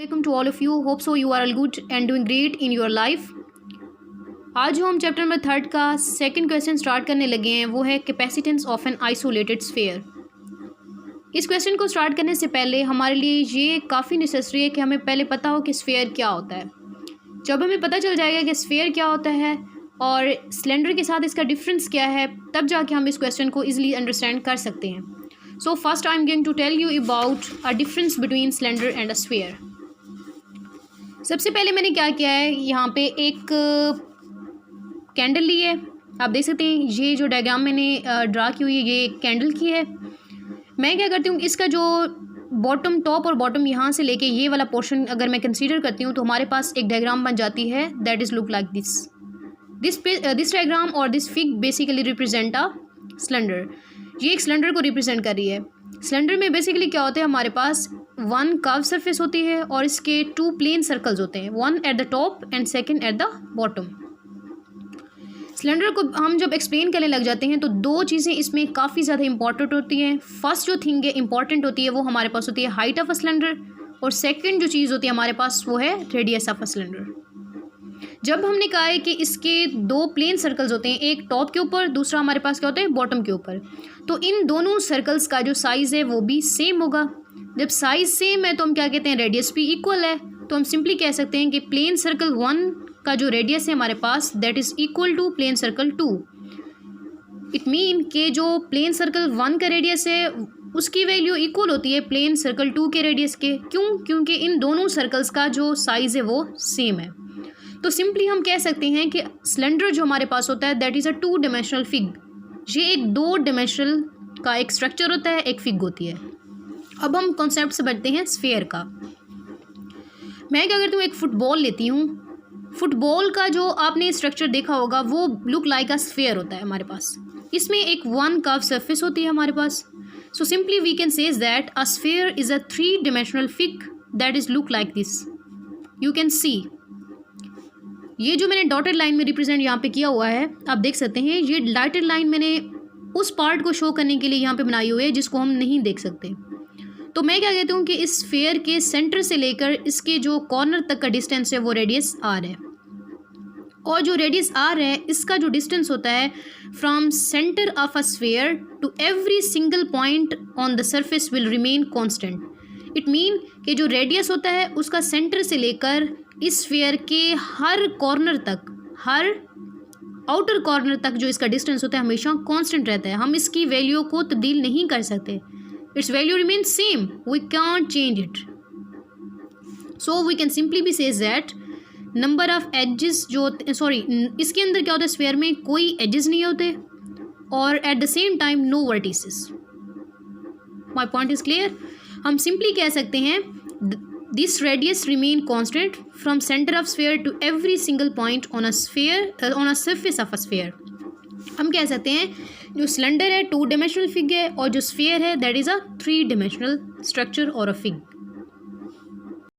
Welcome to all of you. Hope so you are all good and doing great in your life. आज जो हम chapter number 3 का second question start करने लगे हैं वो है capacitance of an isolated sphere. इस क्वेश्चन को स्टार्ट करने से पहले हमारे लिए ये काफ़ी नेसेसरी है कि हमें पहले पता हो कि स्फीयर क्या होता है। जब हमें पता चल जाएगा कि स्फीयर क्या होता है और सिलेंडर के साथ इसका डिफरेंस क्या है, तब जाके हम इस क्वेश्चन को ईजिली अंडरस्टैंड कर सकते हैं। So first I am going to tell you about a difference between cylinder and a sphere. सबसे पहले मैंने क्या किया है, यहाँ पे एक कैंडल ली है। आप देख सकते हैं ये जो डायग्राम मैंने ड्रा की हुई है ये एक कैंडल की है। मैं क्या करती हूँ, इसका जो बॉटम, टॉप और बॉटम यहाँ से लेके ये वाला पोर्शन अगर मैं कंसीडर करती हूँ तो हमारे पास एक डायग्राम बन जाती है that is look like this diagram और this fig basically represent a cylinder. ये एक सिलेंडर को रिप्रेजेंट कर रही है। सिलेंडर में बेसिकली क्या होता है, हमारे पास वन कर्व सरफेस होती है और इसके टू प्लेन सर्कल्स होते हैं, one at the top and second at the bottom. Cylinder को हम जब एक्सप्लेन करने लग जाते हैं तो दो चीज़ें इसमें काफ़ी ज़्यादा इंपॉर्टेंट होती हैं। फर्स्ट जो थिंग है इंपॉर्टेंट होती है वो हमारे पास होती है हाइट ऑफ अ सिलेंडर, और सेकंड जो चीज़ होती है हमारे पास वो है रेडियस ऑफ अ सिलेंडर। जब हमने कहा है कि इसके दो प्लेन सर्कल्स होते हैं, एक टॉप के ऊपर, दूसरा हमारे पास क्या होता है बॉटम के ऊपर, तो इन दोनों सर्कल्स का जो साइज़ है वो भी सेम होगा। जब साइज़ सेम है तो हम क्या कहते हैं, रेडियस भी इक्वल है। तो हम सिंपली कह सकते हैं कि प्लेन सर्कल 1 का जो रेडियस है हमारे पास that is equal to plane circle 2। It mean कि जो प्लेन सर्कल 1 का रेडियस है उसकी वैल्यू इक्वल होती है प्लेन सर्कल 2 के रेडियस के। क्यों? क्योंकि इन दोनों सर्कल्स का जो साइज़ है वो सेम है। तो सिंपली हम कह सकते हैं कि सिलेंडर जो हमारे पास होता है that is a 2 dimensional fig. ये एक 2 डायमेंशनल का एक स्ट्रक्चर होता है, एक फिग होती है। अब हम कॉन्सेप्ट से बढ़ते हैं स्फीयर का। मैं क्या करती हूँ, एक फुटबॉल लेती हूँ। फुटबॉल का जो आपने स्ट्रक्चर देखा होगा वो लुक लाइक अ स्फीयर होता है हमारे पास। इसमें एक वन कर्व सरफेस होती है हमारे पास। So simply we can say that a sphere is a 3 dimensional fig that is look like this. You can see ये जो मैंने डॉटेड लाइन में रिप्रेजेंट यहाँ पे किया हुआ है, आप देख सकते हैं ये डॉटेड लाइन मैंने उस पार्ट को शो करने के लिए यहाँ पे बनाई हुई है जिसको हम नहीं देख सकते। तो मैं क्या कहती हूँ कि इस स्फीयर के सेंटर से लेकर इसके जो कॉर्नर तक का डिस्टेंस है वो रेडियस आर है, और जो रेडियस आर है इसका जो डिस्टेंस होता है from centre of a sphere to every single point on the surface will remain constant. It mean कि जो रेडियस होता है उसका सेंटर से लेकर इस स्फीयर के हर कॉर्नर तक, हर आउटर कॉर्नर तक जो इसका डिस्टेंस होता है हमेशा कांस्टेंट रहता है। हम इसकी वैल्यू को तब्दील नहीं कर सकते। Its value remain same, we can't change it. So we can simply be say that number of edges जो इसके अंदर क्या होता है, स्फीयर में कोई एजेस नहीं होते और at the same time no vertices. My point is clear. हम सिंपली कह सकते हैं this radius remain constant from center of sphere to every single point on a sphere on a surface of a sphere। हम कह सकते हैं जो सिलेंडर है 2 डायमेंशनल फिग है और जो स्फीयर है that is a 3 dimensional structure और अ फिग।